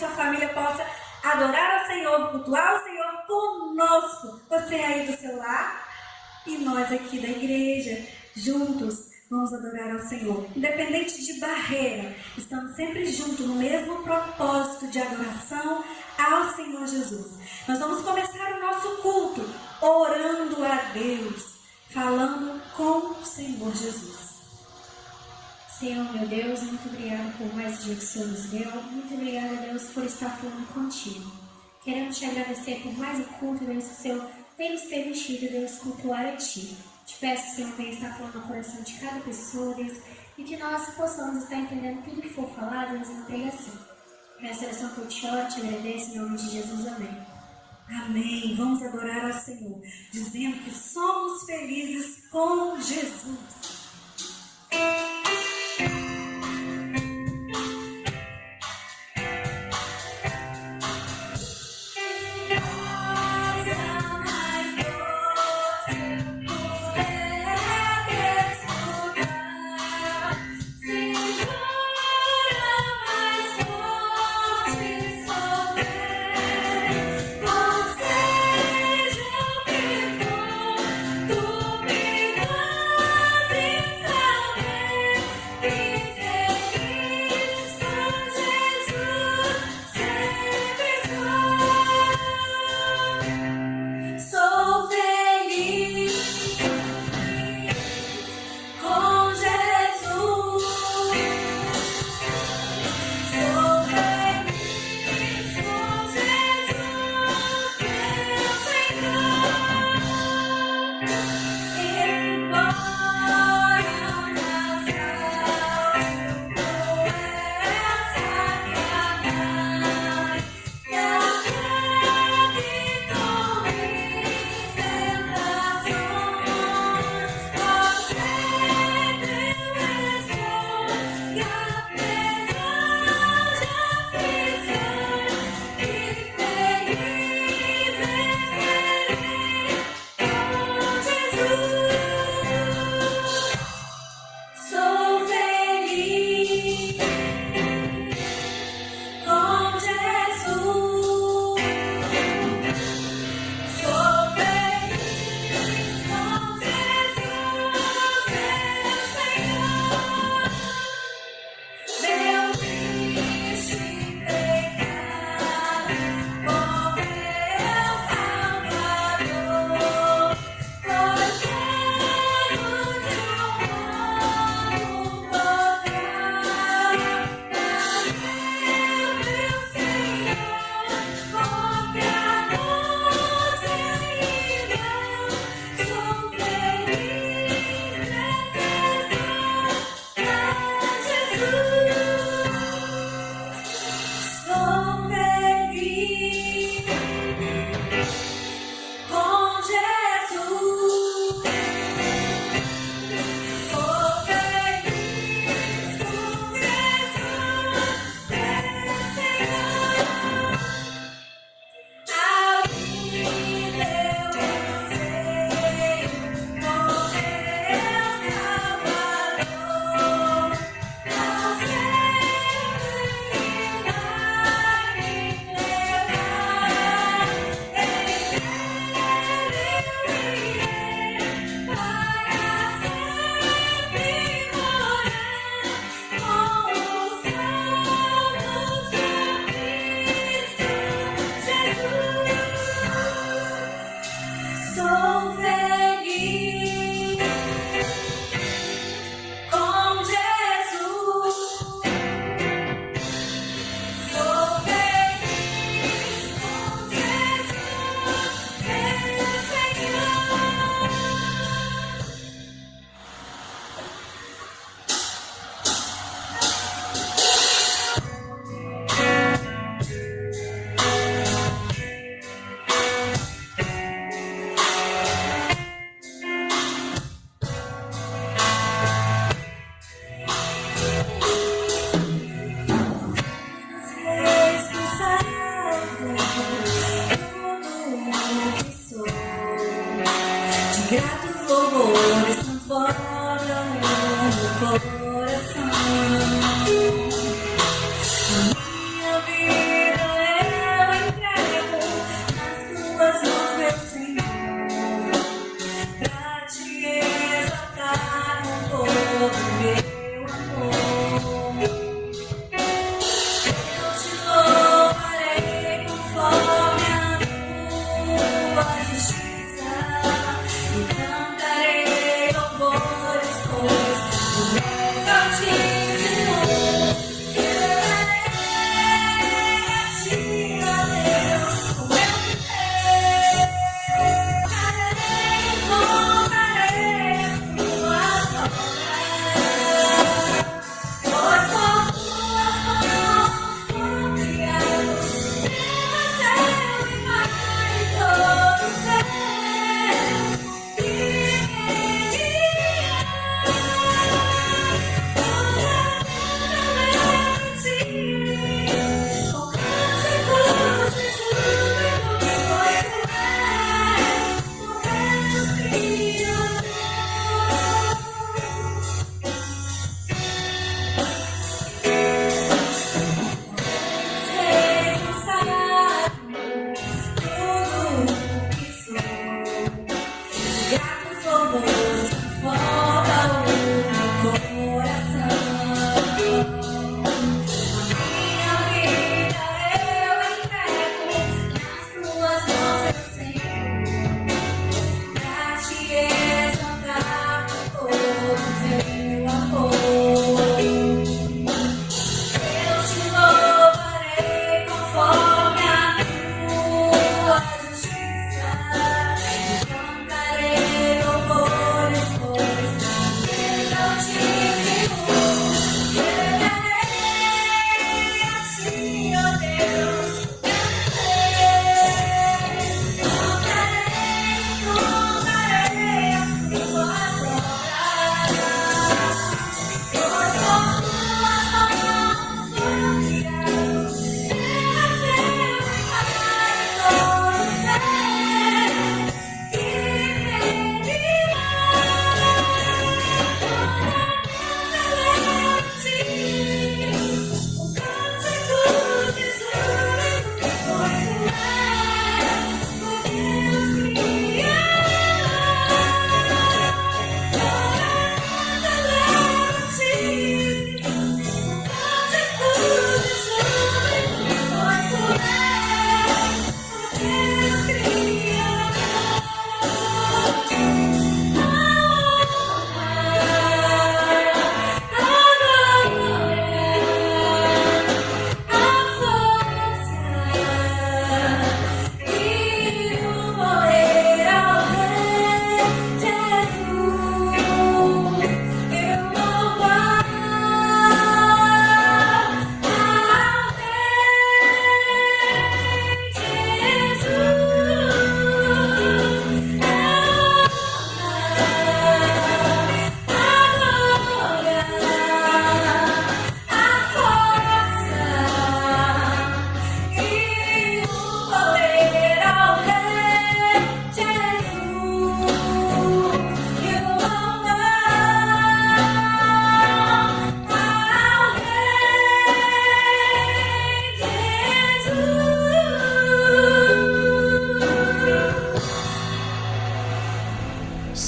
sua família possa adorar ao Senhor, cultuar ao Senhor conosco. Você aí do seu lar e nós aqui da igreja, juntos, vamos adorar ao Senhor. Independente de barreira, estamos sempre juntos no mesmo propósito de adoração ao Senhor Jesus. Nós vamos começar o nosso culto orando a Deus, falando com o Senhor Jesus. Senhor, meu Deus, muito obrigada por mais um dia que o Senhor nos deu. Muito obrigada, Deus, por estar falando contigo. Queremos te agradecer por mais um culto, Deus, que o Senhor tem nos permitido, Deus, cultuar a Ti. Te peço, Senhor, venha estar falando no coração de cada pessoa, Deus, e que nós possamos estar entendendo tudo que for falado, Deus, na pregação. Nessa oração que eu te oro, te agradeço, em nome de Jesus, amém. Amém. Vamos adorar ao Senhor, dizendo que somos felizes com Jesus. Coração, minha vida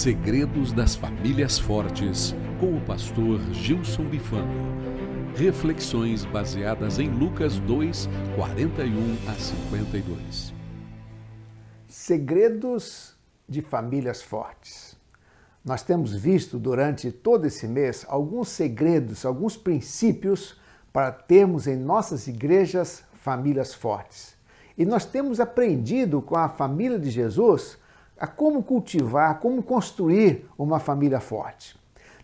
Segredos das Famílias Fortes, com o pastor Gilson Bifano. Reflexões baseadas em Lucas 2, 41 a 52. Segredos de famílias fortes. Nós temos visto durante todo esse mês alguns segredos, alguns princípios para termos em nossas igrejas famílias fortes. E nós temos aprendido com a família de Jesus a como cultivar, como construir uma família forte.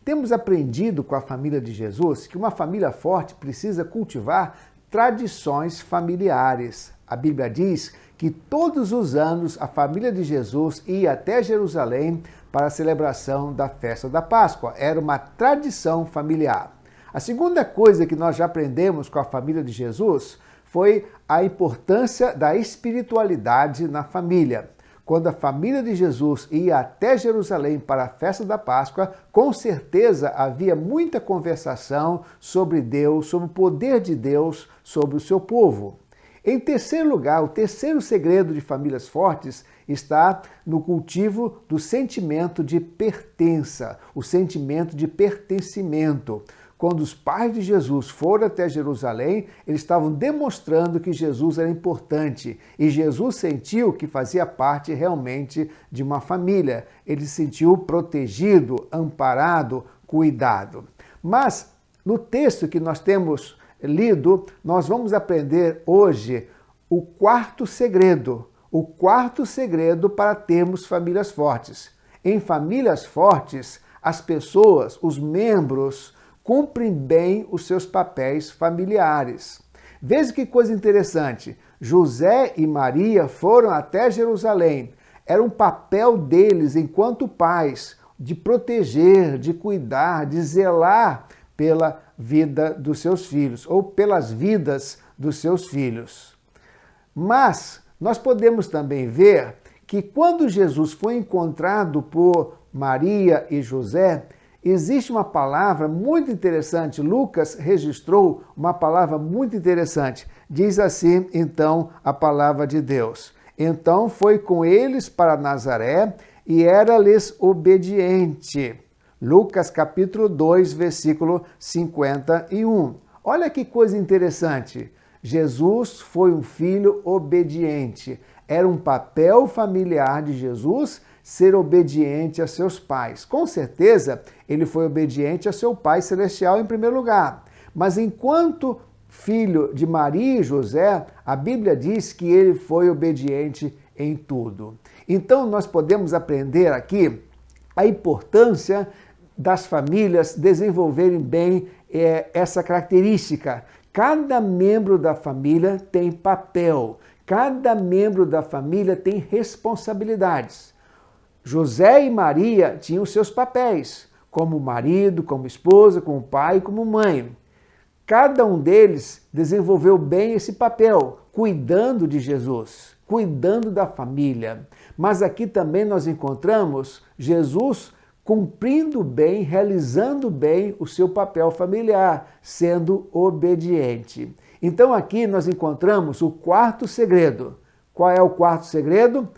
Temos aprendido com a família de Jesus que uma família forte precisa cultivar tradições familiares. A Bíblia diz que todos os anos a família de Jesus ia até Jerusalém para a celebração da festa da Páscoa. Era uma tradição familiar. A segunda coisa que nós já aprendemos com a família de Jesus foi a importância da espiritualidade na família. Quando a família de Jesus ia até Jerusalém para a festa da Páscoa, com certeza havia muita conversação sobre Deus, sobre o poder de Deus sobre o seu povo. Em terceiro lugar, o terceiro segredo de famílias fortes está no cultivo do sentimento de pertença, o sentimento de pertencimento. Quando os pais de Jesus foram até Jerusalém, eles estavam demonstrando que Jesus era importante e Jesus sentiu que fazia parte realmente de uma família. Ele se sentiu protegido, amparado, cuidado. Mas no texto que nós temos lido, nós vamos aprender hoje o quarto segredo para termos famílias fortes. Em famílias fortes, as pessoas, os membros, cumprem bem os seus papéis familiares. Veja que coisa interessante. José e Maria foram até Jerusalém. Era um papel deles, enquanto pais, de proteger, de cuidar, de zelar pela vida dos seus filhos, ou pelas vidas dos seus filhos. Mas nós podemos também ver que quando Jesus foi encontrado por Maria e José, existe uma palavra muito interessante. Lucas registrou uma palavra muito interessante. Diz assim, então, a palavra de Deus. Então foi com eles para Nazaré e era-lhes obediente. Lucas capítulo 2, versículo 51. Olha que coisa interessante. Jesus foi um filho obediente. Era um papel familiar de Jesus ser obediente a seus pais. Com certeza, ele foi obediente a seu Pai Celestial em primeiro lugar. Mas enquanto filho de Maria e José, a Bíblia diz que ele foi obediente em tudo. Então, nós podemos aprender aqui a importância das famílias desenvolverem bem essa característica. Cada membro da família tem papel. Cada membro da família tem responsabilidades. José e Maria tinham seus papéis, como marido, como esposa, como pai, como mãe. Cada um deles desenvolveu bem esse papel, cuidando de Jesus, cuidando da família. Mas aqui também nós encontramos Jesus cumprindo bem, realizando bem o seu papel familiar, sendo obediente. Então aqui nós encontramos o quarto segredo. Qual é o quarto segredo?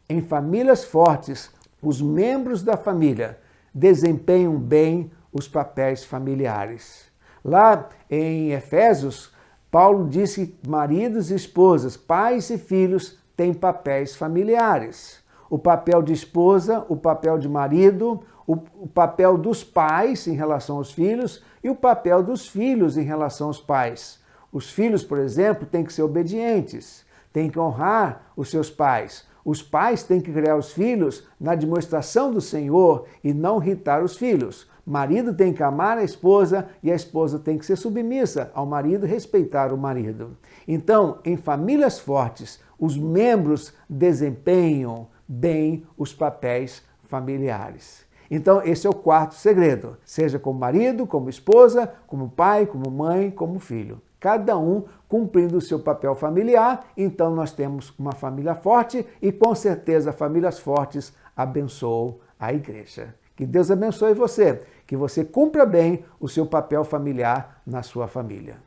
Em famílias fortes, os membros da família desempenham bem os papéis familiares. Lá em Efésios, Paulo diz que maridos e esposas, pais e filhos têm papéis familiares. O papel de esposa, o papel de marido, o papel dos pais em relação aos filhos e o papel dos filhos em relação aos pais. Os filhos, por exemplo, têm que ser obedientes, têm que honrar os seus pais. Os pais têm que criar os filhos na demonstração do Senhor e não irritar os filhos. O marido tem que amar a esposa e a esposa tem que ser submissa ao marido e respeitar o marido. Então, em famílias fortes, os membros desempenham bem os papéis familiares. Então, esse é o quarto segredo. Seja como marido, como esposa, como pai, como mãe, como filho. Cada um cumprindo o seu papel familiar, então nós temos uma família forte e com certeza famílias fortes abençoam a igreja. Que Deus abençoe você, que você cumpra bem o seu papel familiar na sua família.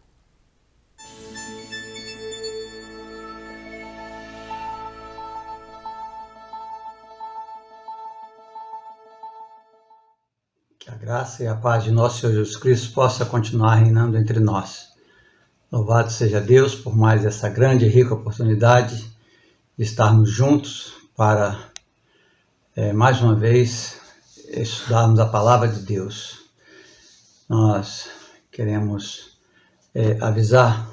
Que a graça e a paz de nosso Senhor Jesus Cristo possa continuar reinando entre nós. Louvado seja Deus por mais essa grande e rica oportunidade de estarmos juntos para, mais uma vez, estudarmos a Palavra de Deus. Nós queremos avisar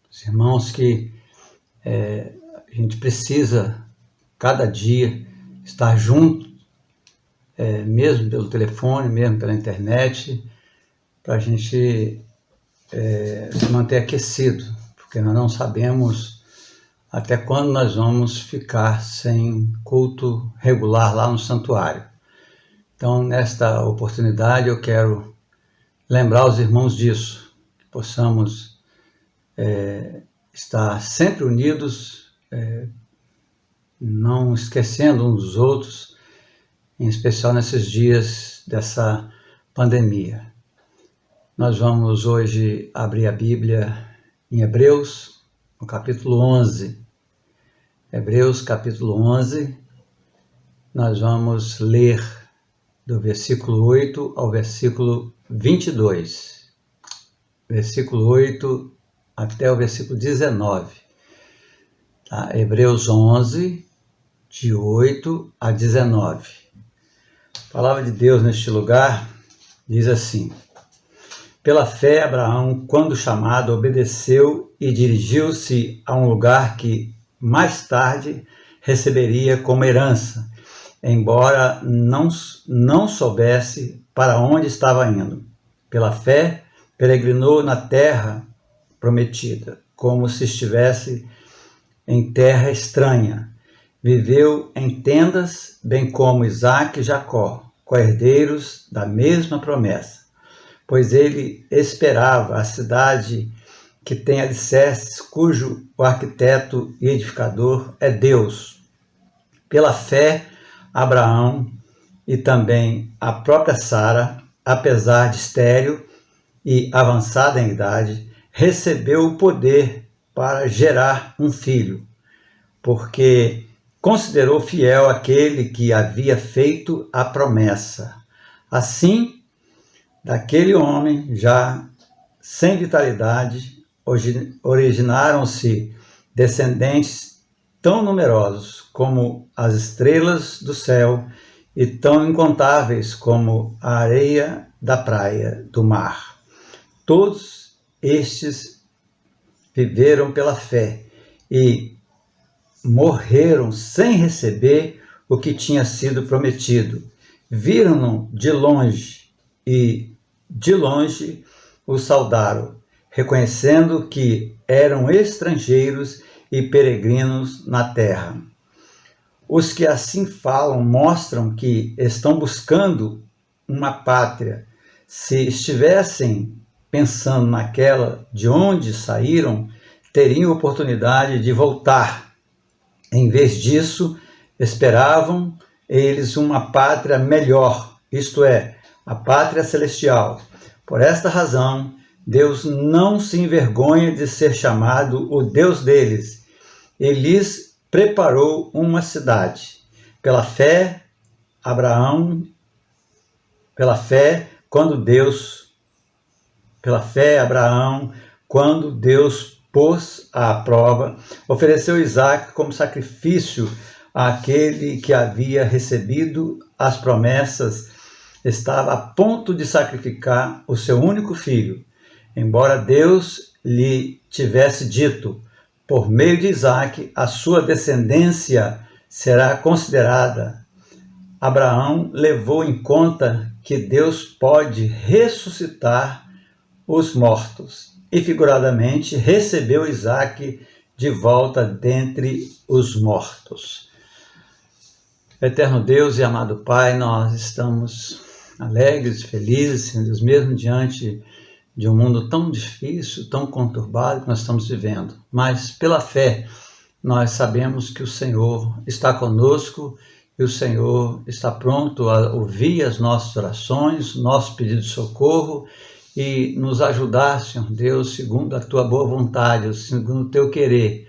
os irmãos que a gente precisa, cada dia, estar junto, mesmo pelo telefone, mesmo pela internet, para a gente se manter aquecido, porque nós não sabemos até quando nós vamos ficar sem culto regular lá no santuário. Então, nesta oportunidade, eu quero lembrar os irmãos disso, que possamos estar sempre unidos, não esquecendo uns dos outros, em especial nesses dias dessa pandemia. Nós vamos hoje abrir a Bíblia em Hebreus, no capítulo 11. Hebreus, capítulo 11, nós vamos ler do versículo 8 ao versículo 22. Versículo 8 até o versículo 19. Tá? Hebreus 11, de 8 a 19. A palavra de Deus neste lugar diz assim: Pela fé, Abraão, quando chamado, obedeceu e dirigiu-se a um lugar que mais tarde receberia como herança, embora não soubesse para onde estava indo. Pela fé, peregrinou na terra prometida, como se estivesse em terra estranha. Viveu em tendas, bem como Isaque e Jacó, co-herdeiros da mesma promessa, pois ele esperava a cidade que tem alicerces, cujo o arquiteto e edificador é Deus. Pela fé, Abraão e também a própria Sara, apesar de estéril e avançada em idade, recebeu o poder para gerar um filho, porque considerou fiel aquele que havia feito a promessa. Assim, daquele homem já sem vitalidade, originaram-se descendentes tão numerosos como as estrelas do céu e tão incontáveis como a areia da praia do mar. Todos estes viveram pela fé e morreram sem receber o que tinha sido prometido. Viram-no de longe e de longe o saudaram, reconhecendo que eram estrangeiros e peregrinos na terra. Os que assim falam mostram que estão buscando uma pátria. Se estivessem pensando naquela de onde saíram, teriam oportunidade de voltar. Em vez disso, esperavam eles uma pátria melhor, isto é, a pátria celestial. Por esta razão, Deus não se envergonha de ser chamado o Deus deles. Ele lhes preparou uma cidade. Pela fé, Abraão, quando Deus pôs à prova, ofereceu Isaque como sacrifício àquele que havia recebido as promessas. Estava a ponto de sacrificar o seu único filho, embora Deus lhe tivesse dito: por meio de Isaque, a sua descendência será considerada. Abraão levou em conta que Deus pode ressuscitar os mortos e, figuradamente, recebeu Isaque de volta dentre os mortos. Eterno Deus e amado Pai, nós estamos alegres, felizes, Deus, mesmo diante de um mundo tão difícil, tão conturbado que nós estamos vivendo. Mas pela fé, nós sabemos que o Senhor está conosco e o Senhor está pronto a ouvir as nossas orações, nosso pedido de socorro e nos ajudar, Senhor Deus, segundo a Tua boa vontade, segundo o Teu querer.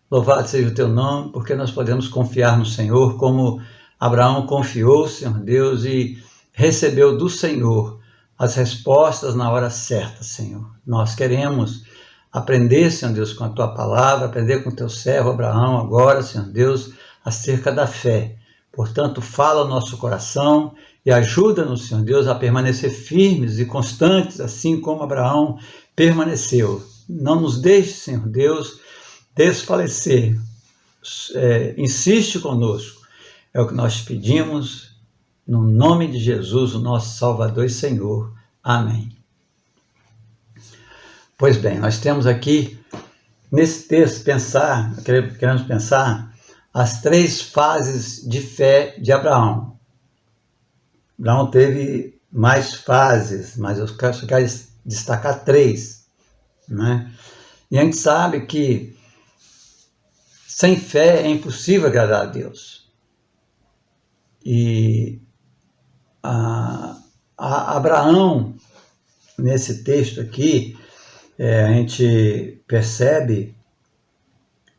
Louvado seja o Teu nome, porque nós podemos confiar no Senhor, como Abraão confiou, Senhor Deus, e recebeu do Senhor as respostas na hora certa, Senhor. Nós queremos aprender, Senhor Deus, com a Tua palavra, aprender com o Teu servo Abraão agora, Senhor Deus, acerca da fé. Portanto, fala ao nosso coração e ajuda-nos, Senhor Deus, a permanecer firmes e constantes, assim como Abraão permaneceu. Não nos deixe, Senhor Deus, desfalecer. Insiste conosco. É o que nós te pedimos, no nome de Jesus, o nosso Salvador e Senhor. Amém. Pois bem, nós temos aqui, nesse texto, queremos pensar as 3 fases de fé de Abraão. Abraão teve mais fases, mas eu quero destacar 3. Né? E a gente sabe que sem fé é impossível agradar a Deus. E Abraão, nesse texto aqui, a gente percebe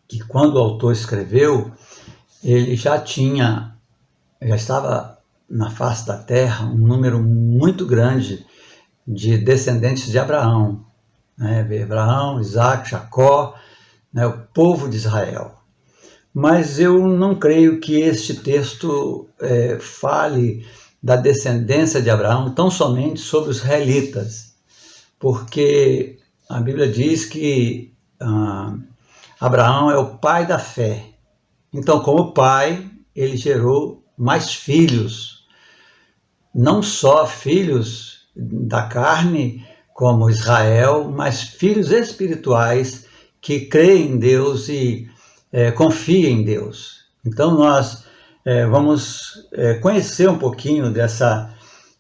que quando o autor escreveu, ele já estava na face da terra um número muito grande de descendentes de Abraão, né? Abraão, Isaac, Jacó, né? O povo de Israel. Mas eu não creio que este texto fale da descendência de Abraão tão somente sobre os israelitas, porque a Bíblia diz que Abraão é o pai da fé. Então, como pai, ele gerou mais filhos, não só filhos da carne, como Israel, mas filhos espirituais que creem em Deus e confiam em Deus. Então, nós vamos conhecer um pouquinho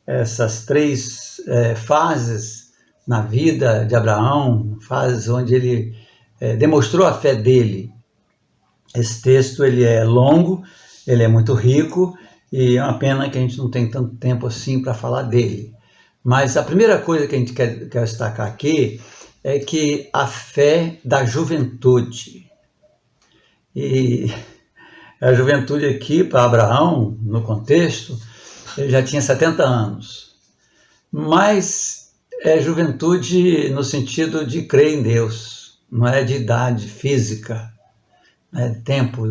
essas 3 fases na vida de Abraão, fases onde ele demonstrou a fé dele. Esse texto ele é longo, ele é muito rico, e é uma pena que a gente não tem tanto tempo assim para falar dele. Mas a primeira coisa que a gente quer destacar aqui é que a fé da juventude. E a juventude aqui, para Abraão, no contexto, ele já tinha 70 anos. Mas é juventude no sentido de crer em Deus, não é de idade física, não é de tempo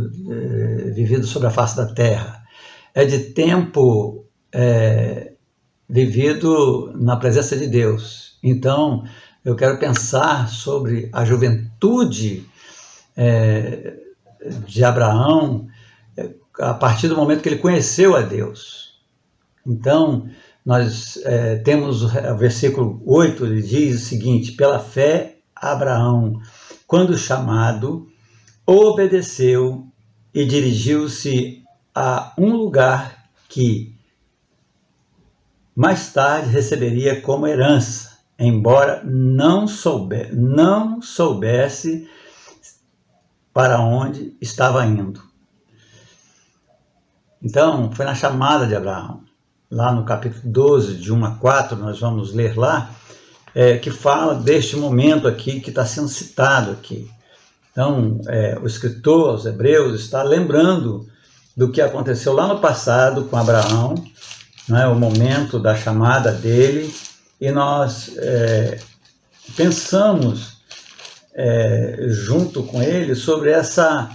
vivido sobre a face da terra, é de tempo vivido na presença de Deus. Então, eu quero pensar sobre a juventude de Abraão a partir do momento que ele conheceu a Deus. Então, nós temos o versículo 8, ele diz o seguinte: pela fé, Abraão, quando chamado, obedeceu e dirigiu-se a um lugar que mais tarde receberia como herança, embora não soubesse para onde estava indo. Então, foi na chamada de Abraão. Lá no capítulo 12, de 1 a 4, nós vamos ler lá, que fala deste momento aqui que está sendo citado aqui. Então, o escritor aos Hebreus está lembrando do que aconteceu lá no passado com Abraão, né, o momento da chamada dele, e nós pensamos junto com ele sobre essa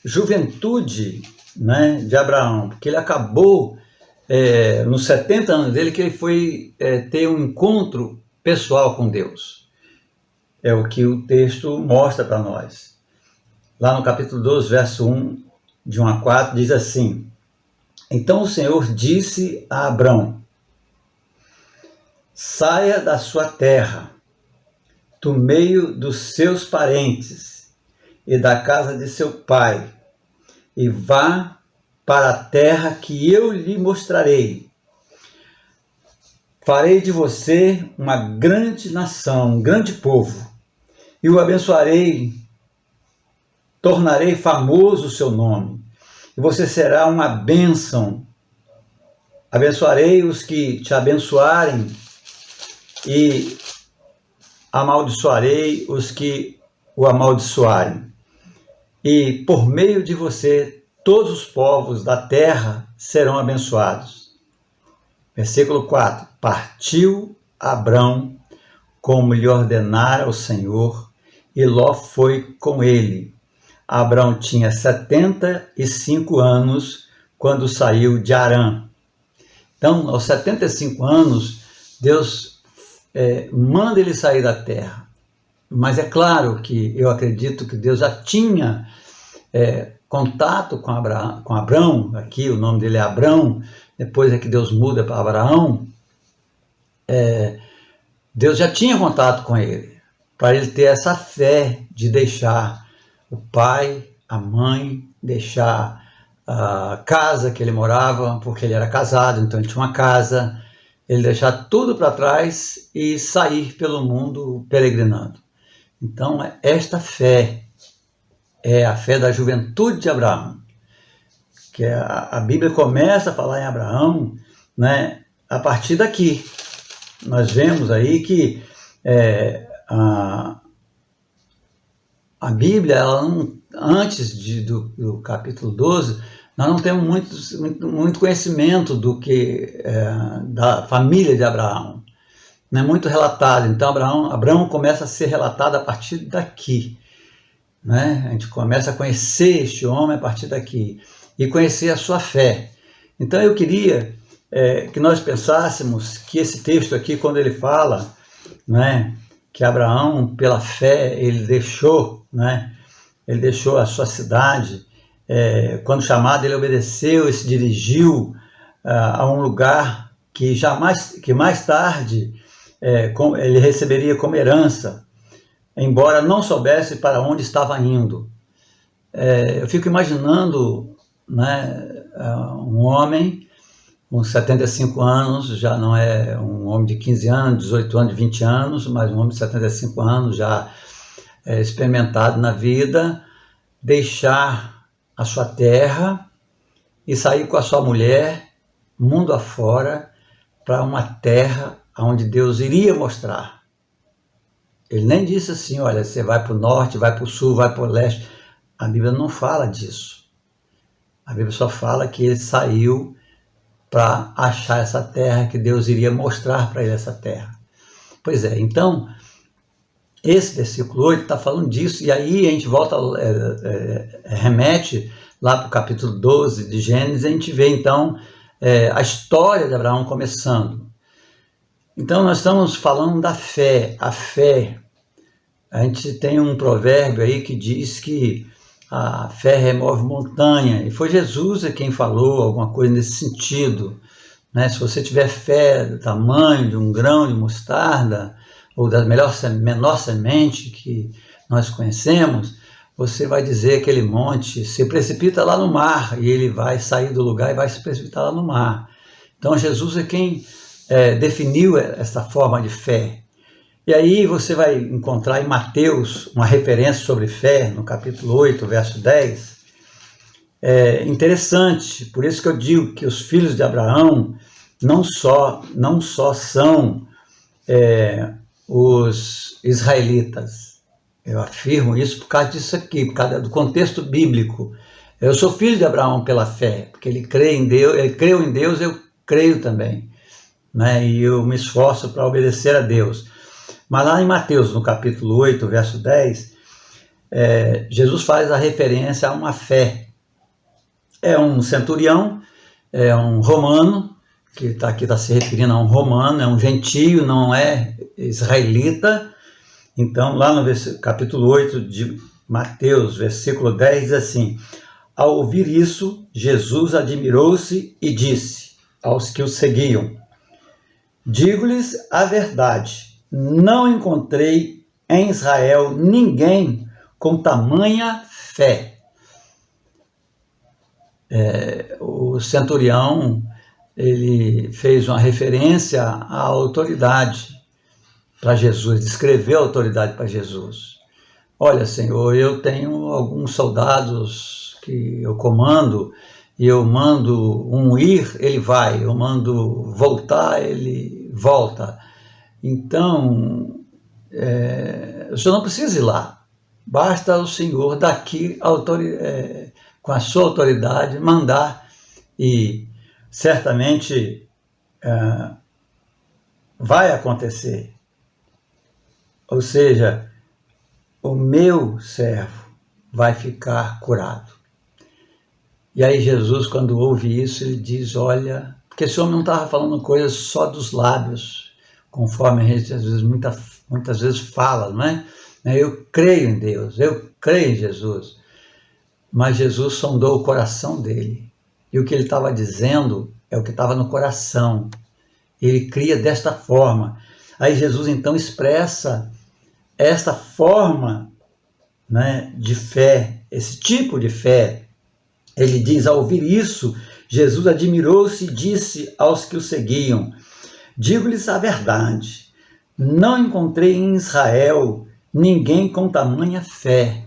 juventude, né, de Abraão, porque ele acabou nos 70 anos dele que ele foi ter um encontro pessoal com Deus. É o que o texto mostra para nós. Lá no capítulo 12, verso 1, de 1 a 4, diz assim: então o Senhor disse a Abrão: saia da sua terra, do meio dos seus parentes e da casa de seu pai, e vá para a terra que eu lhe mostrarei. Farei de você uma grande nação, um grande povo, e o abençoarei, tornarei famoso o seu nome, e você será uma bênção. Abençoarei os que te abençoarem, e amaldiçoarei os que o amaldiçoarem. E por meio de você, todos os povos da terra serão abençoados. Versículo 4. Partiu Abrão como lhe ordenara o Senhor, e Ló foi com ele. Abrão tinha 75 anos quando saiu de Harã. Então, aos 75 anos, Deus manda ele sair da terra. Mas é claro que eu acredito que Deus já tinha contato com Abrão, aqui o nome dele é Abrão, depois é que Deus muda para Abraão. Deus já tinha contato com ele, para ele ter essa fé de deixar o pai, a mãe, deixar a casa que ele morava, porque ele era casado, então ele tinha uma casa, ele deixar tudo para trás e sair pelo mundo peregrinando. Então, esta fé é a fé da juventude de Abraão, que a Bíblia começa a falar em Abraão, né, a partir daqui. Nós vemos aí que a Bíblia, ela não, antes do capítulo 12, nós não temos muito conhecimento do que da família de Abraão. Não é muito relatado. Então, Abraão começa a ser relatado a partir daqui. Né? A gente começa a conhecer este homem a partir daqui e conhecer a sua fé. Então, eu queria que nós pensássemos que esse texto aqui, quando ele fala, né, que Abraão, pela fé, ele deixou a sua cidade, quando chamado, ele obedeceu e se dirigiu a um lugar que mais tarde ele receberia como herança, embora não soubesse para onde estava indo. Eu fico imaginando, né, um homem com 75 anos, já não é um homem de 15 anos, 18 anos, 20 anos, mas um homem de 75 anos, já experimentado na vida, deixar a sua terra e sair com a sua mulher, mundo afora, para uma terra onde Deus iria mostrar. Ele nem disse assim, olha, você vai para o norte, vai para o sul, vai para o leste. A Bíblia não fala disso. A Bíblia só fala que ele saiu para achar essa terra, que Deus iria mostrar para ele essa terra. Pois é, então, esse versículo 8 está falando disso, e aí a gente volta, remete lá para o capítulo 12 de Gênesis, a gente vê então a história de Abraão começando. Então nós estamos falando da fé, a fé. A gente tem um provérbio aí que diz que a fé remove montanha, e foi Jesus quem falou alguma coisa nesse sentido, né? Se você tiver fé do tamanho de um grão de mostarda, ou da menor semente que nós conhecemos, você vai dizer que aquele monte se precipita lá no mar, e ele vai sair do lugar e vai se precipitar lá no mar. Então Jesus é quem definiu essa forma de fé. E aí você vai encontrar em Mateus uma referência sobre fé, no capítulo 8, verso 10. Interessante, por isso que eu digo que os filhos de Abraão não só são os israelitas. Eu afirmo isso por causa disso aqui, por causa do contexto bíblico. Eu sou filho de Abraão pela fé, porque ele creu em Deus, eu creio também, né? E eu me esforço para obedecer a Deus. Mas lá em Mateus, no capítulo 8, verso 10, Jesus faz a referência a uma fé. É um centurião, é um romano, que aqui está se referindo a um romano, é um gentio, não é israelita. Então, lá no capítulo 8 de Mateus, versículo 10, diz assim: ao ouvir isso, Jesus admirou-se e disse aos que o seguiam: digo-lhes a verdade, não encontrei em Israel ninguém com tamanha fé. O centurião, ele fez uma referência à autoridade para Jesus, descreveu a autoridade para Jesus. Olha, Senhor, eu tenho alguns soldados que eu comando, e eu mando um ir, ele vai, eu mando voltar, ele volta. Então, o senhor não precisa ir lá, basta o senhor daqui, com a sua autoridade, mandar, e certamente vai acontecer. Ou seja, o meu servo vai ficar curado. E aí Jesus, quando ouve isso, ele diz, olha, porque esse homem não estava falando coisas só dos lábios, conforme a gente às vezes, muitas vezes fala, não é? Eu creio em Deus, eu creio em Jesus. Mas Jesus sondou o coração dele. E o que ele estava dizendo é o que estava no coração. Ele cria desta forma. Aí Jesus então expressa esta forma, né, de fé, esse tipo de fé. Ele diz, ao ouvir isso, Jesus admirou-se e disse aos que o seguiam, digo-lhes a verdade, não encontrei em Israel ninguém com tamanha fé.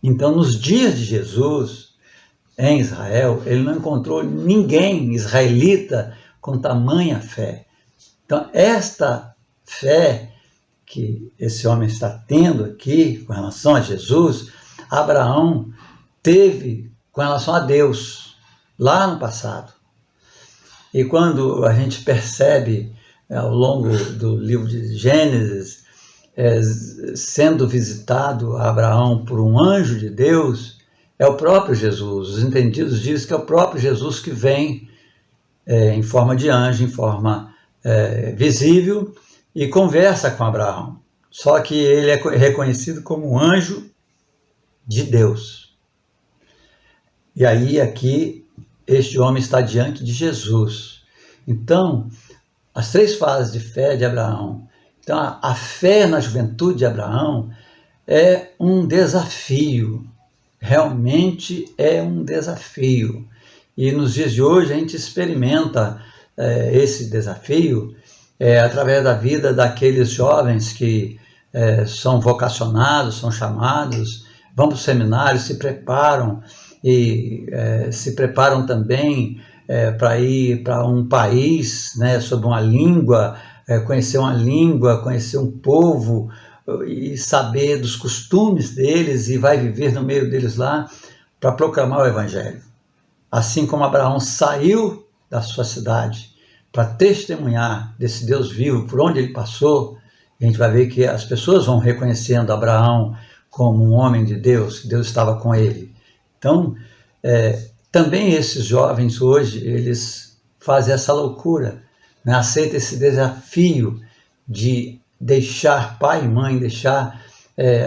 Então, nos dias de Jesus, em Israel, ele não encontrou ninguém israelita com tamanha fé. Então, esta fé que esse homem está tendo aqui com relação a Jesus, Abraão teve com relação a Deus, lá no passado. E quando a gente percebe, ao longo do livro de Gênesis, sendo visitado Abraão por um anjo de Deus, é o próprio Jesus. Os entendidos dizem que é o próprio Jesus que vem em forma de anjo, em forma visível, e conversa com Abraão. Só que ele é reconhecido como um anjo de Deus. E aí aqui este homem está diante de Jesus. Então, as 3 fases de fé de Abraão. Então, a fé na juventude de Abraão é um desafio. Realmente é um desafio. E nos dias de hoje a gente experimenta esse desafio através da vida daqueles jovens que são vocacionados, são chamados, vão para o seminário, se preparam e se preparam também para ir para um país, né, sobre uma língua, conhecer uma língua, conhecer um povo e saber dos costumes deles e vai viver no meio deles lá para proclamar o Evangelho. Assim como Abraão saiu da sua cidade para testemunhar desse Deus vivo por onde ele passou, a gente vai ver que as pessoas vão reconhecendo Abraão como um homem de Deus, que Deus estava com ele. Então, também esses jovens hoje, eles fazem essa loucura, né? Aceitam esse desafio de deixar pai e mãe, deixar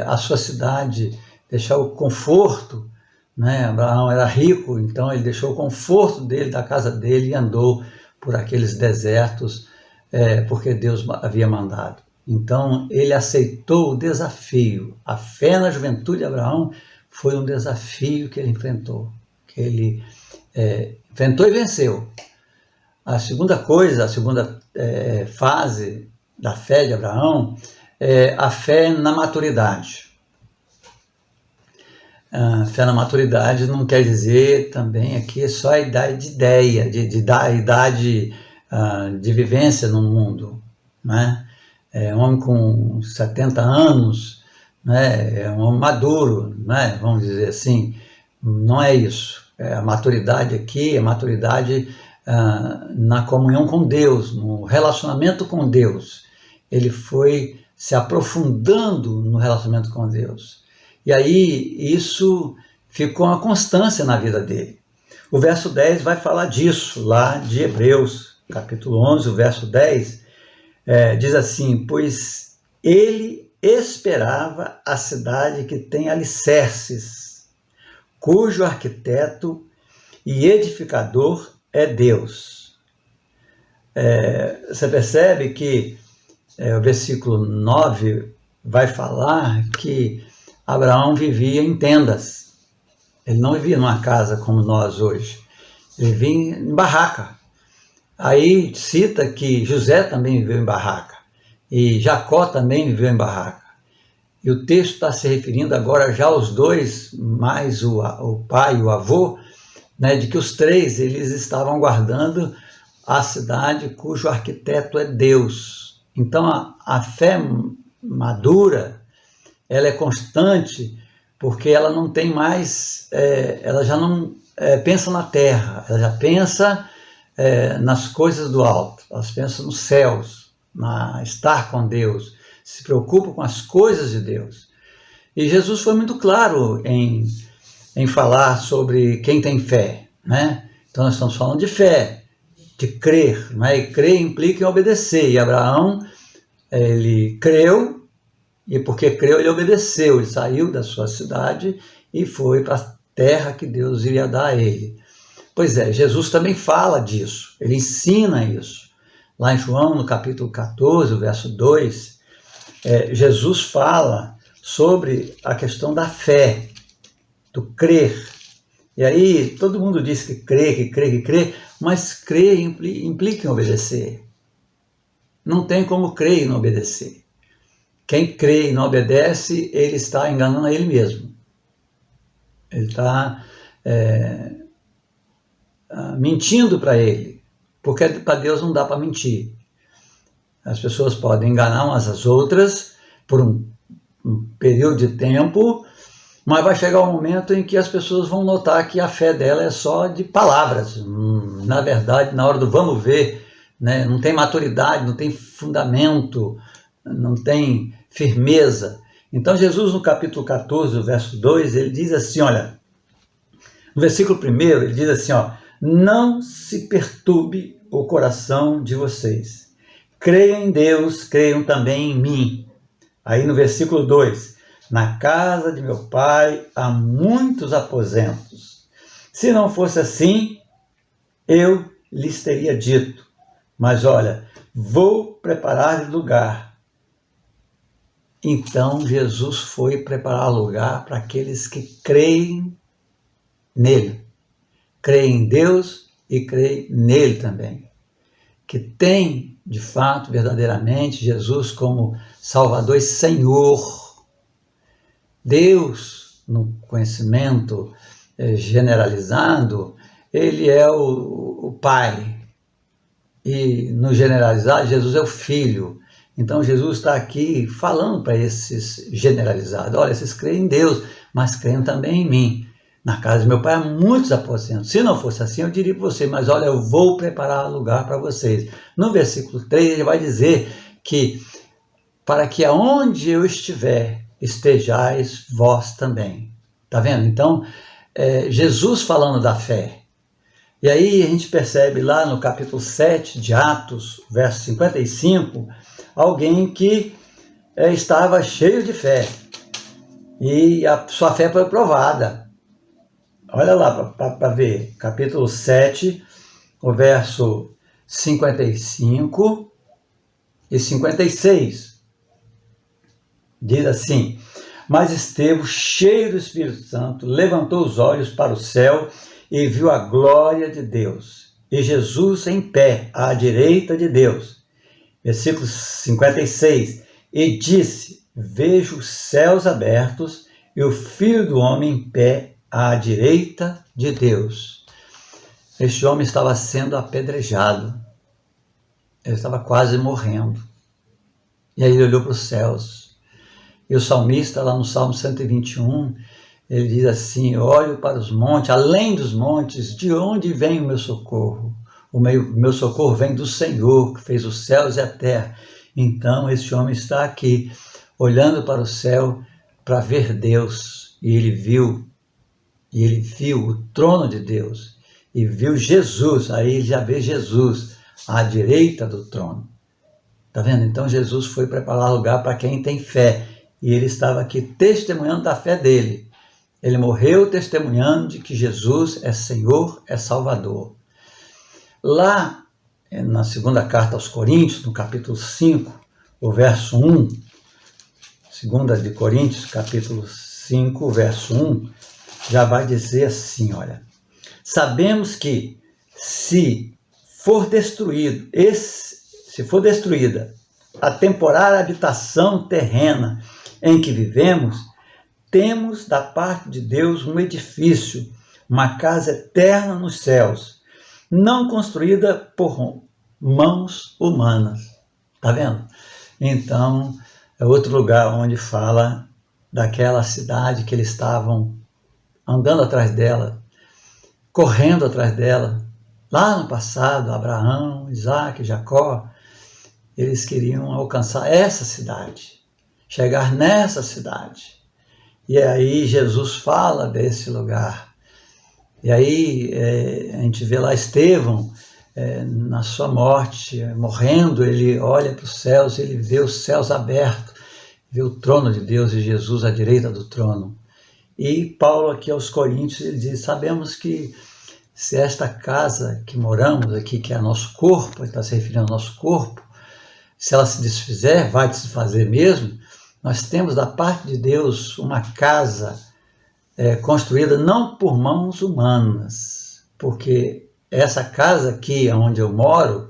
a sua cidade, deixar o conforto, né? Abraão era rico, então ele deixou o conforto dele, da casa dele, e andou por aqueles desertos, porque Deus havia mandado. Então ele aceitou o desafio. A fé na juventude de Abraão foi um desafio que ele enfrentou, que ele enfrentou e venceu. A segunda coisa, a segunda fase da fé de Abraão é a fé na maturidade. A fé na maturidade não quer dizer também aqui só a idade de ideia, a idade de vivência no mundo, né? Um homem com 70 anos, né, é um homem maduro, né, vamos dizer assim. Não é isso. A maturidade aqui é maturidade na comunhão com Deus, no relacionamento com Deus. Ele foi se aprofundando no relacionamento com Deus. E aí isso ficou uma constância na vida dele. O verso 10 vai falar disso, lá de Hebreus, capítulo 11, o verso 10, diz assim, pois ele esperava a cidade que tem alicerces, cujo arquiteto e edificador é Deus. Você percebe que o versículo 9 vai falar que Abraão vivia em tendas. Ele não vivia numa casa como nós hoje. Ele vivia em barraca. Aí cita que José também viveu em barraca. E Jacó também viveu em barraca. E o texto está se referindo agora já aos dois, mais o pai e o avô, né, de que os 3 eles estavam guardando a cidade cujo arquiteto é Deus. Então a fé madura, ela é constante, porque ela não tem mais, ela já não pensa na terra, ela já pensa nas coisas do alto, elas pensam nos céus, na estar com Deus, se preocupam com as coisas de Deus. E Jesus foi muito claro em falar sobre quem tem fé, né? Então nós estamos falando de fé, de crer, né? E crer implica em obedecer. E Abraão, ele creu, e porque creu, ele obedeceu. Ele saiu da sua cidade e foi para a terra que Deus iria dar a ele. Pois é, Jesus também fala disso, ele ensina isso. Lá em João, no capítulo 14, verso 2, Jesus fala sobre a questão da fé, do crer. E aí todo mundo diz que crê, mas crer implica em obedecer. Não tem como crer e não obedecer. Quem crê e não obedece, ele está enganando a ele mesmo. Ele está mentindo para ele, porque para Deus não dá para mentir. As pessoas podem enganar umas às outras por um período de tempo, mas vai chegar um momento em que as pessoas vão notar que a fé dela é só de palavras. Na verdade, na hora do vamos ver, né, não tem maturidade, não tem fundamento, não tem firmeza. Então Jesus, no capítulo 14, verso 2, ele diz assim, olha, no versículo 1, ele diz assim, ó, não se perturbe o coração de vocês. Creiam em Deus, creiam também em mim. Aí no versículo 2, na casa de meu pai há muitos aposentos. Se não fosse assim, eu lhes teria dito. Mas olha, vou preparar lugar. Então Jesus foi preparar lugar para aqueles que creem nele. Creem em Deus e creem nele também. Que tem, de fato, verdadeiramente, Jesus como Salvador e Senhor. Deus, no conhecimento generalizado, ele é o Pai. E no generalizado, Jesus é o Filho. Então Jesus está aqui falando para esses generalizados, olha, vocês creem em Deus, mas creem também em mim. Na casa de meu pai há muitos aposentos. Se não fosse assim, eu diria para você, mas olha, eu vou preparar lugar para vocês. No versículo 3, ele vai dizer que para que aonde eu estiver, estejais vós também. Tá vendo? Então, Jesus falando da fé. E aí a gente percebe lá no capítulo 7 de Atos, verso 55, alguém que estava cheio de fé. E a sua fé foi provada. Olha lá para ver, capítulo 7, o verso 55 e 56. Diz assim, mas Estevão, cheio do Espírito Santo, levantou os olhos para o céu e viu a glória de Deus, e Jesus em pé, à direita de Deus. Versículo 56, e disse, vejo os céus abertos e o Filho do Homem em pé, à direita de Deus. Este homem estava sendo apedrejado. Ele estava quase morrendo. E aí ele olhou para os céus. E o salmista, lá no Salmo 121, ele diz assim, olho para os montes, além dos montes, de onde vem o meu socorro? O meu socorro vem do Senhor, que fez os céus e a terra. Então, esse homem está aqui, olhando para o céu, para ver Deus. E ele viu o trono de Deus, e viu Jesus, aí ele já vê Jesus à direita do trono. Está vendo? Então Jesus foi preparar lugar para quem tem fé, e ele estava aqui testemunhando da fé dele. Ele morreu testemunhando de que Jesus é Senhor, é Salvador. Lá, na segunda carta aos Coríntios, no capítulo 5, o verso 1, segunda de Coríntios, capítulo 5, verso 1, já vai dizer assim, olha, sabemos que se for destruída a temporária habitação terrena em que vivemos, temos da parte de Deus um edifício, uma casa eterna nos céus, não construída por mãos humanas. Tá vendo? Então, é outro lugar onde fala daquela cidade que eles estavam andando atrás dela, correndo atrás dela, Lá no passado, Abraão, Isaac, Jacó, eles queriam alcançar essa cidade, chegar nessa cidade. E aí Jesus fala desse lugar. E aí a gente vê lá Estevão, na sua morte, morrendo, ele olha para os céus, ele vê os céus abertos, vê o trono de Deus e Jesus à direita do trono. E Paulo aqui aos Coríntios, ele diz, sabemos que se esta casa que moramos aqui, que é nosso corpo, ele está se referindo ao nosso corpo, se ela se desfizer, vai desfazer mesmo, nós temos da parte de Deus uma casa construída não por mãos humanas, porque essa casa aqui, onde eu moro,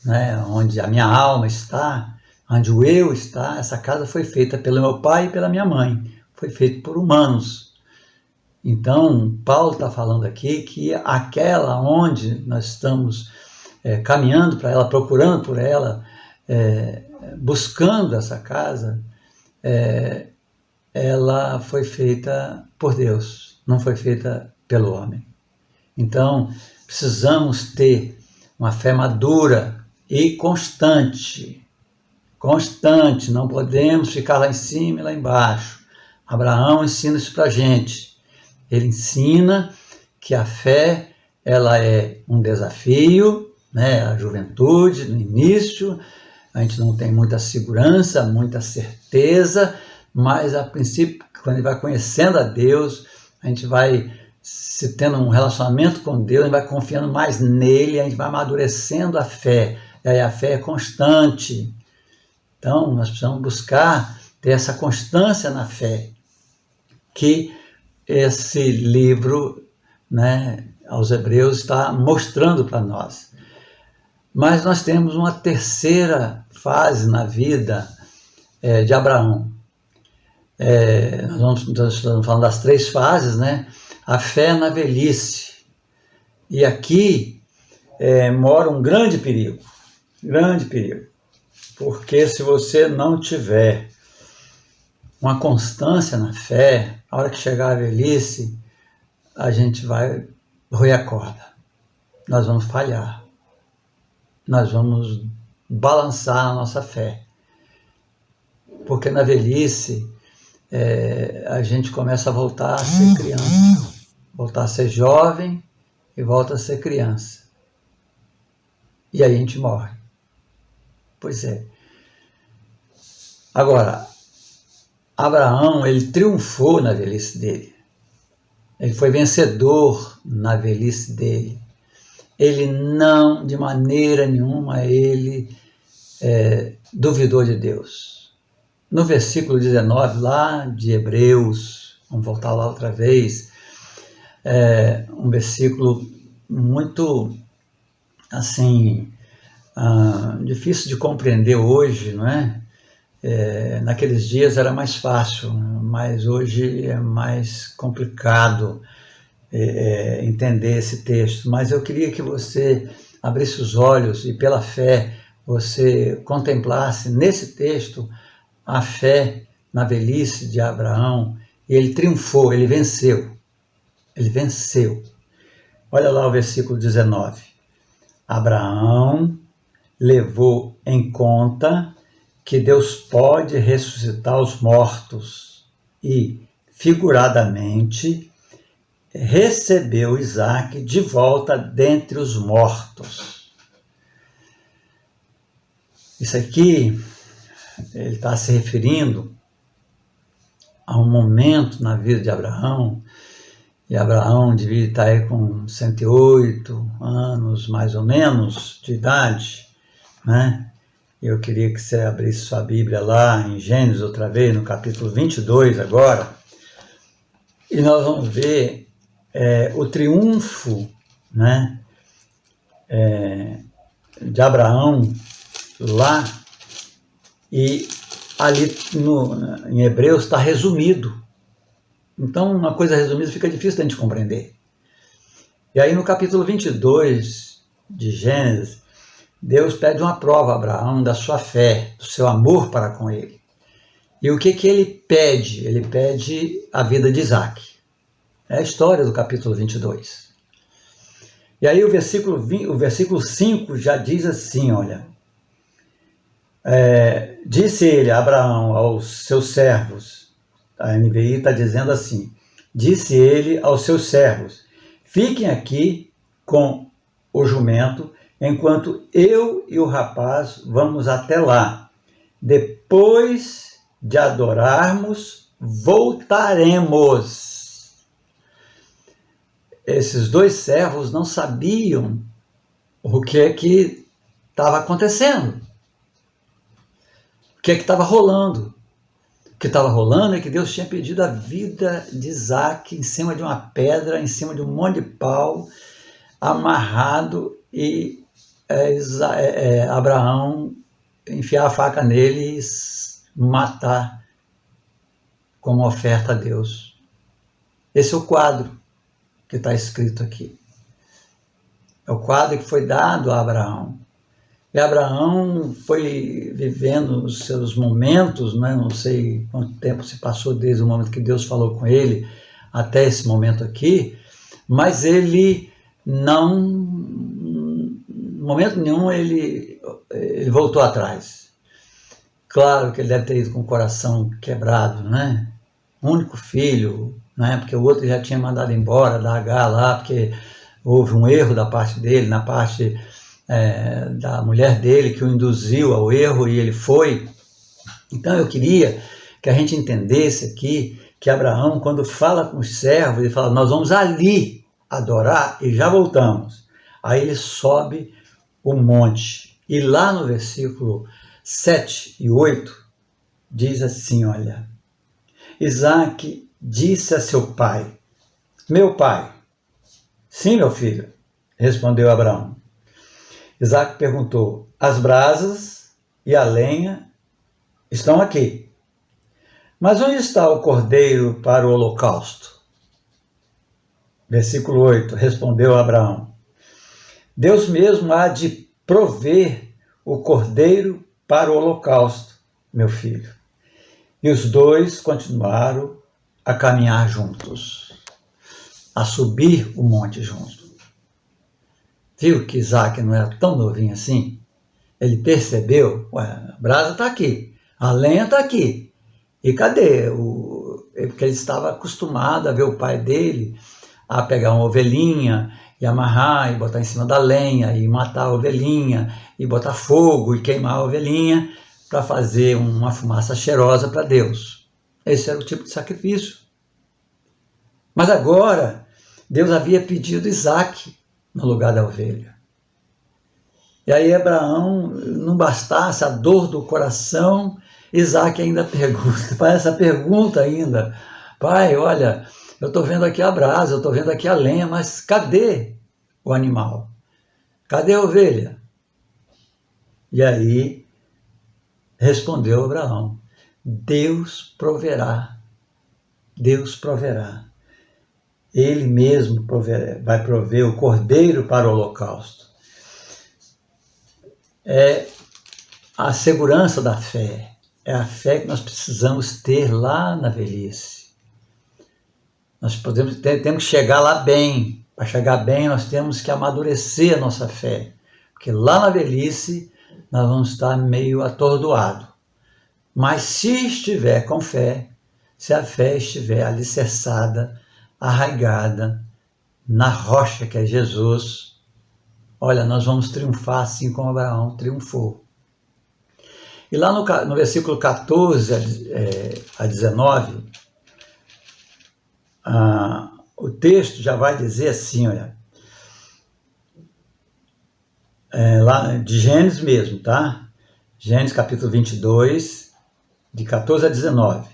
né, onde a minha alma está, onde o eu está, essa casa foi feita pelo meu pai e pela minha mãe, foi feita por humanos. Então, Paulo está falando aqui que aquela onde nós estamos caminhando para ela, procurando por ela, buscando essa casa, ela foi feita por Deus, não foi feita pelo homem. Então, precisamos ter uma fé madura e constante. Constante, não podemos ficar lá em cima e lá embaixo. Abraão ensina isso para a gente. Ele ensina que a fé ela é um desafio, né? A juventude, no início, a gente não tem muita segurança, muita certeza, mas a princípio, quando ele vai conhecendo a Deus, a gente vai se tendo um relacionamento com Deus, a gente vai confiando mais nele, a gente vai amadurecendo a fé, e aí a fé é constante. Então, nós precisamos buscar ter essa constância na fé, que esse livro, né, aos Hebreus, está mostrando para nós. Mas nós temos uma terceira fase na vida de Abraão. Nós estamos falando das 3 fases, né? A fé na velhice. E aqui mora um grande perigo, porque se você não tiver uma constância na fé, a hora que chegar a velhice, a gente vai roer a corda, nós vamos falhar, nós vamos balançar a nossa fé, porque na velhice a gente começa a voltar a ser criança, voltar a ser jovem e volta a ser criança, e aí a gente morre. Pois é. Agora, Abraão, ele triunfou na velhice dele. Ele foi vencedor na velhice dele. Ele não, de maneira nenhuma, ele duvidou de Deus. No versículo 19, lá de Hebreus, vamos voltar lá outra vez, um versículo muito, assim, difícil de compreender hoje, não é? Naqueles dias era mais fácil, mas hoje é mais complicado entender esse texto. Mas eu queria que você abrisse os olhos e pela fé você contemplasse nesse texto a fé na velhice de Abraão. E ele triunfou, ele venceu. Ele venceu. Olha lá o versículo 19. Abraão levou em conta que Deus pode ressuscitar os mortos e, figuradamente, recebeu Isaac de volta dentre os mortos. Isso aqui, ele está se referindo a um momento na vida de Abraão, e Abraão devia estar aí com 108 anos, mais ou menos, de idade, né? Eu queria que você abrisse sua Bíblia lá em Gênesis outra vez, no capítulo 22 agora, e nós vamos ver o triunfo, né, de Abraão lá, e ali em Hebreus está resumido. Então, uma coisa resumida fica difícil de a gente compreender. E aí no capítulo 22 de Gênesis, Deus pede uma prova a Abraão da sua fé, do seu amor para com ele. E o que ele pede? Ele pede a vida de Isaac. É a história do capítulo 22. E aí o versículo 5 já diz assim, olha, disse ele, Abraão, aos seus servos, a NVI está dizendo assim, disse ele aos seus servos, fiquem aqui com o jumento, enquanto eu e o rapaz vamos até lá. Depois de adorarmos, voltaremos. Esses dois servos não sabiam o que é que estava acontecendo. O que é que estava rolando. O que estava rolando é que Deus tinha pedido a vida de Isaac em cima de uma pedra, em cima de um monte de pau, amarrado, e Abraão enfiar a faca nele e matar como oferta a Deus. Esse é o quadro que está escrito aqui. É o quadro que foi dado a Abraão. E Abraão foi vivendo os seus momentos, né? Não sei quanto tempo se passou desde o momento que Deus falou com ele até esse momento aqui, mas ele não, em momento nenhum, ele voltou atrás. Claro que ele deve ter ido com o coração quebrado, né? Único filho, né? Porque o outro já tinha mandado embora da Agar lá, porque houve um erro da parte dele, na parte da mulher dele, que o induziu ao erro e ele foi. Então eu queria que a gente entendesse aqui que Abraão, quando fala com os servos, ele fala, nós vamos ali adorar e já voltamos. Aí ele sobe o monte. E lá no versículo 7 e 8, diz assim, olha, Isaac disse a seu pai, meu pai. Sim, meu filho, respondeu Abraão. Isaac perguntou, as brasas e a lenha estão aqui. Mas onde está o cordeiro para o holocausto? Versículo 8, respondeu Abraão. Deus mesmo há de prover o cordeiro para o holocausto, meu filho. E os dois continuaram a caminhar juntos, a subir o monte juntos. Viu que Isaac não era tão novinho assim? Ele percebeu, a brasa está aqui, a lenha está aqui. E cadê? Porque ele estava acostumado a ver o pai dele a pegar uma ovelhinha e amarrar e botar em cima da lenha e matar a ovelhinha e botar fogo e queimar a ovelhinha para fazer uma fumaça cheirosa para Deus. Esse era o tipo de sacrifício. Mas agora, Deus havia pedido Isaac no lugar da ovelha. E aí Abraão, não bastasse a dor do coração, Isaac ainda pergunta, faz essa pergunta ainda, pai, olha, eu estou vendo aqui a brasa, eu estou vendo aqui a lenha, mas cadê o animal? Cadê a ovelha? E aí respondeu Abraão, Deus proverá, Deus proverá. Ele mesmo vai prover o cordeiro para o holocausto. É a segurança da fé, é a fé que nós precisamos ter lá na velhice. Nós temos que chegar lá bem. Para chegar bem, nós temos que amadurecer a nossa fé, porque lá na velhice nós vamos estar meio atordoados. Mas se estiver com fé, se a fé estiver alicerçada, arraigada na rocha que é Jesus, olha, nós vamos triunfar assim como Abraão triunfou. E lá no versículo 14 a 19, o texto já vai dizer assim, olha, lá de Gênesis mesmo, tá? Gênesis capítulo 22, de 14 a 19.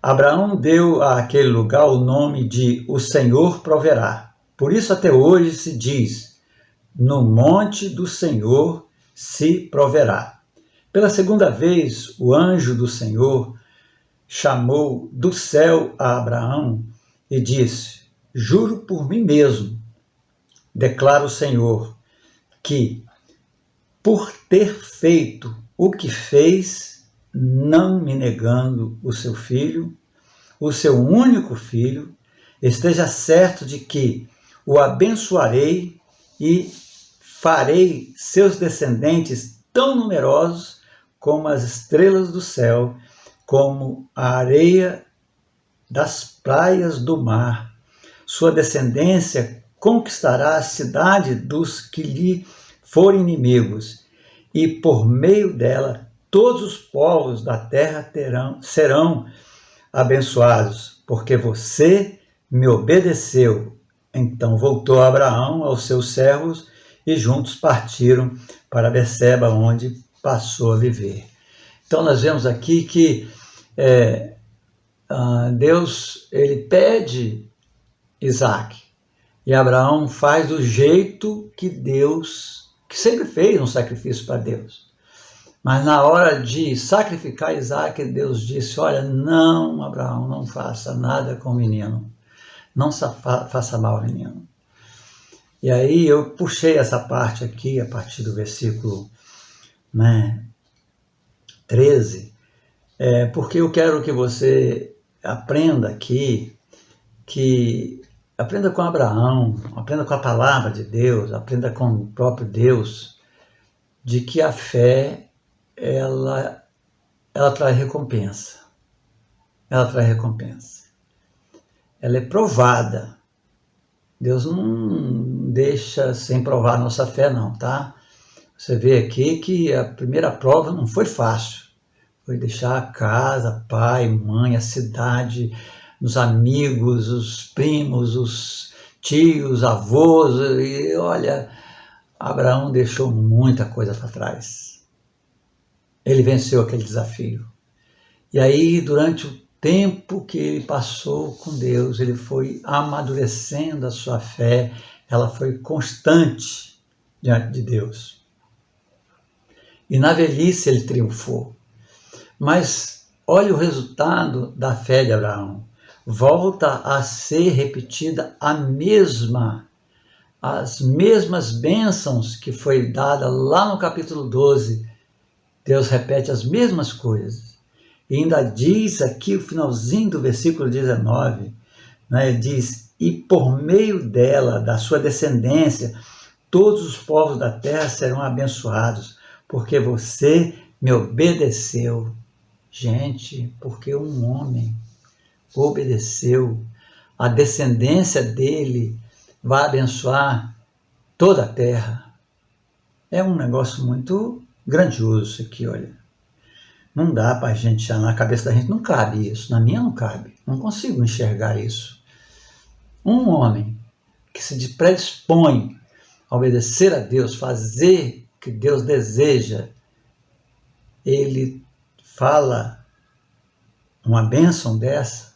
Abraão deu àquele lugar o nome de O Senhor Proverá. Por isso até hoje se diz, no monte do Senhor se proverá. Pela segunda vez, o anjo do Senhor chamou do céu a Abraão e disse, juro por mim mesmo, declara o Senhor, que por ter feito o que fez, não me negando o seu filho, o seu único filho, esteja certo de que o abençoarei e farei seus descendentes tão numerosos como as estrelas do céu, como a areia das praias do mar. Sua descendência conquistará a cidade dos que lhe forem inimigos, e por meio dela todos os povos da terra serão abençoados, porque você me obedeceu. Então voltou Abraão aos seus servos e juntos partiram para Beceba, onde passou a viver. Então nós vemos aqui que Deus ele pede Isaac, e Abraão faz do jeito que sempre fez um sacrifício para Deus. Mas na hora de sacrificar Isaac, Deus disse: olha, não, Abraão, não faça nada com o menino. Não faça mal ao menino. E aí eu puxei essa parte aqui, a partir do versículo 13, porque eu quero que você aprenda aqui, que aprenda com Abraão, aprenda com a palavra de Deus, aprenda com o próprio Deus, de que a fé, ela traz recompensa. Ela traz recompensa. Ela é provada. Deus não deixa sem provar a nossa fé, não, tá? Você vê aqui que a primeira prova não foi fácil. Foi deixar a casa, pai, mãe, a cidade, os amigos, os primos, os tios, avós. E olha, Abraão deixou muita coisa para trás. Ele venceu aquele desafio. E aí, durante o tempo que ele passou com Deus, ele foi amadurecendo a sua fé, ela foi constante diante de Deus. E na velhice ele triunfou. Mas olha o resultado da fé de Abraão. Volta a ser repetida as mesmas bênçãos que foi dada lá no capítulo 12. Deus repete as mesmas coisas. E ainda diz aqui o finalzinho do versículo 19, ele diz: e por meio dela, da sua descendência, todos os povos da terra serão abençoados, porque você me obedeceu. Gente, porque um homem obedeceu, a descendência dele vai abençoar toda a terra. É um negócio muito grandioso isso aqui, olha. Não dá para a gente, na cabeça da gente não cabe isso, na minha não cabe, não consigo enxergar isso. Um homem que se predispõe a obedecer a Deus, fazer o que Deus deseja, ele fala uma bênção dessa.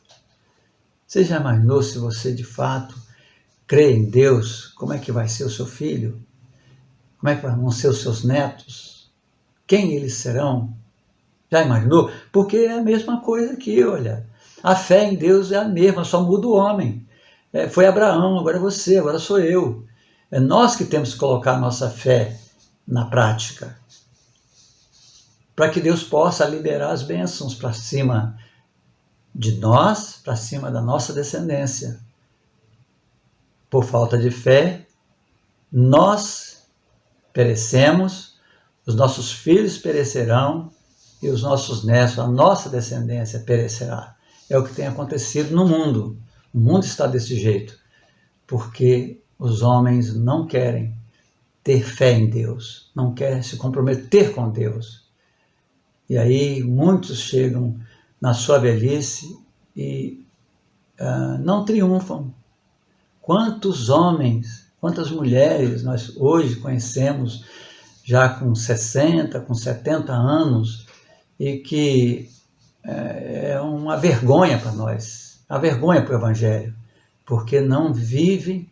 Você já imaginou, se você de fato crê em Deus, como é que vai ser o seu filho? Como é que vão ser os seus netos? Quem eles serão? Já imaginou? Porque é a mesma coisa aqui, olha. A fé em Deus é a mesma, só muda o homem. Foi Abraão, agora é você, agora sou eu. É nós que temos que colocar a nossa fé na prática, para que Deus possa liberar as bênçãos para cima de nós, para cima da nossa descendência. Por falta de fé, nós perecemos, os nossos filhos perecerão, e os nossos netos, a nossa descendência perecerá. É o que tem acontecido no mundo. O mundo está desse jeito, porque os homens não querem ter fé em Deus, não querem se comprometer com Deus. E aí muitos chegam na sua velhice e não triunfam. Quantos homens, quantas mulheres nós hoje conhecemos já com 60, com 70 anos, e que é uma vergonha para nós, uma vergonha para o Evangelho, porque não vive,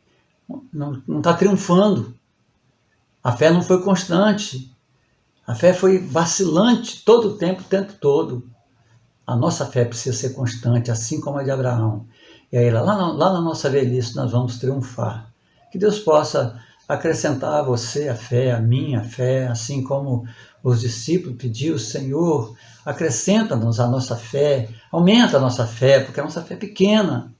não está triunfando. A fé não foi constante, a fé foi vacilante todo o tempo todo. A nossa fé precisa ser constante, assim como a de Abraão. E aí lá na nossa velhice nós vamos triunfar. Que Deus possa acrescentar a você a fé, a minha fé, assim como os discípulos pediram: Senhor, acrescenta-nos a nossa fé, aumenta a nossa fé, porque a nossa fé é pequena.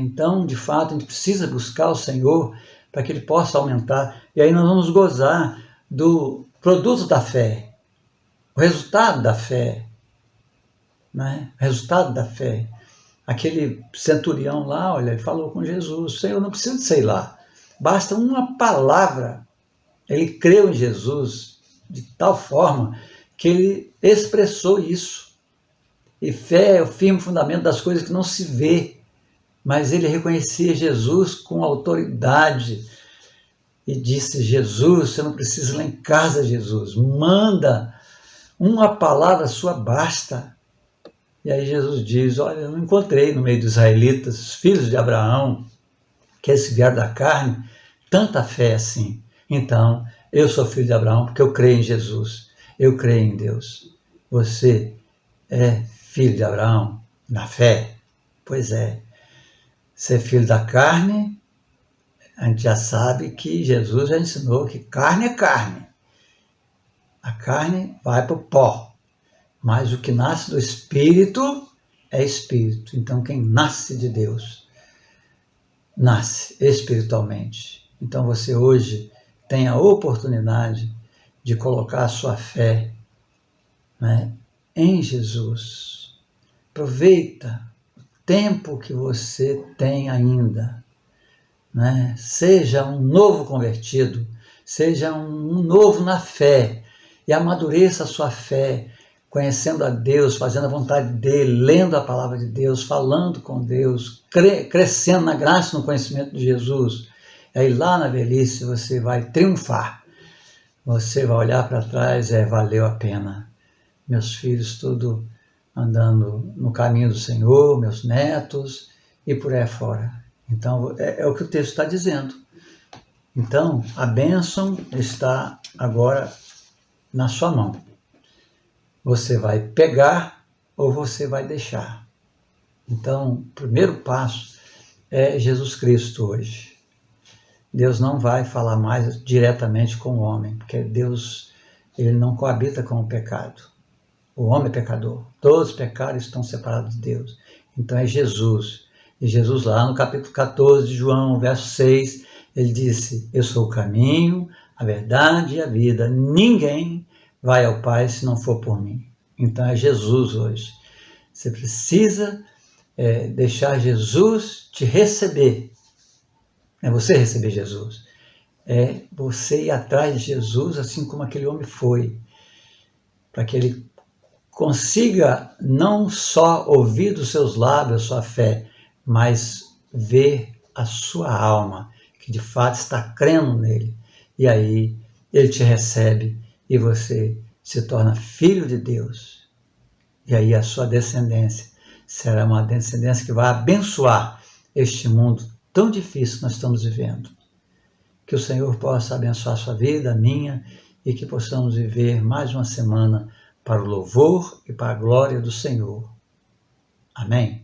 Então, de fato, a gente precisa buscar o Senhor para que ele possa aumentar. E aí nós vamos gozar do produto da fé, o resultado da fé, né? O resultado da fé. Aquele centurião lá, olha, ele falou com Jesus: Senhor, não preciso de sei lá, basta uma palavra. Ele creu em Jesus de tal forma que ele expressou isso. E fé é o firme fundamento das coisas que não se vê, mas ele reconhecia Jesus com autoridade e disse: Jesus, você não precisa ir lá em casa, Jesus, manda, uma palavra sua basta. E aí Jesus diz: olha, eu não encontrei no meio dos israelitas, os filhos de Abraão, que esse vieram da carne, tanta fé assim. Então, eu sou filho de Abraão porque eu creio em Jesus, eu creio em Deus. Você é filho de Abraão na fé? Pois é. Ser filho da carne, a gente já sabe que Jesus já ensinou que carne é carne. A carne vai para o pó. Mas o que nasce do Espírito é Espírito. Então, quem nasce de Deus, nasce espiritualmente. Então, você hoje tem a oportunidade de colocar a sua fé, né, em Jesus. Aproveita o tempo que você tem ainda. Né? Seja um novo convertido, seja um novo na fé, e amadureça a sua fé, conhecendo a Deus, fazendo a vontade dele, lendo a palavra de Deus, falando com Deus, crescendo na graça e no conhecimento de Jesus. E aí lá na velhice você vai triunfar. Você vai olhar para trás, valeu a pena. Meus filhos tudo andando no caminho do Senhor, meus netos e por aí fora. Então é o que o texto está dizendo. Então a bênção está agora na sua mão. Você vai pegar ou você vai deixar. Então, o primeiro passo é Jesus Cristo hoje. Deus não vai falar mais diretamente com o homem, porque Deus, ele não coabita com o pecado. O homem é pecador. Todos os pecados estão separados de Deus. Então é Jesus. E Jesus lá no capítulo 14 de João, verso 6, ele disse: eu sou o caminho, a verdade e a vida. Ninguém vai ao Pai se não for por mim. Então é Jesus hoje. Você precisa deixar Jesus te receber. É você receber Jesus. É você ir atrás de Jesus, assim como aquele homem foi, para que ele consiga não só ouvir dos seus lábios a sua fé, mas ver a sua alma, que de fato está crendo nele. E aí ele te recebe e você se torna filho de Deus. E aí a sua descendência será uma descendência que vai abençoar este mundo tão difícil que nós estamos vivendo. Que o Senhor possa abençoar a sua vida, a minha, e que possamos viver mais uma semana para o louvor e para a glória do Senhor. Amém?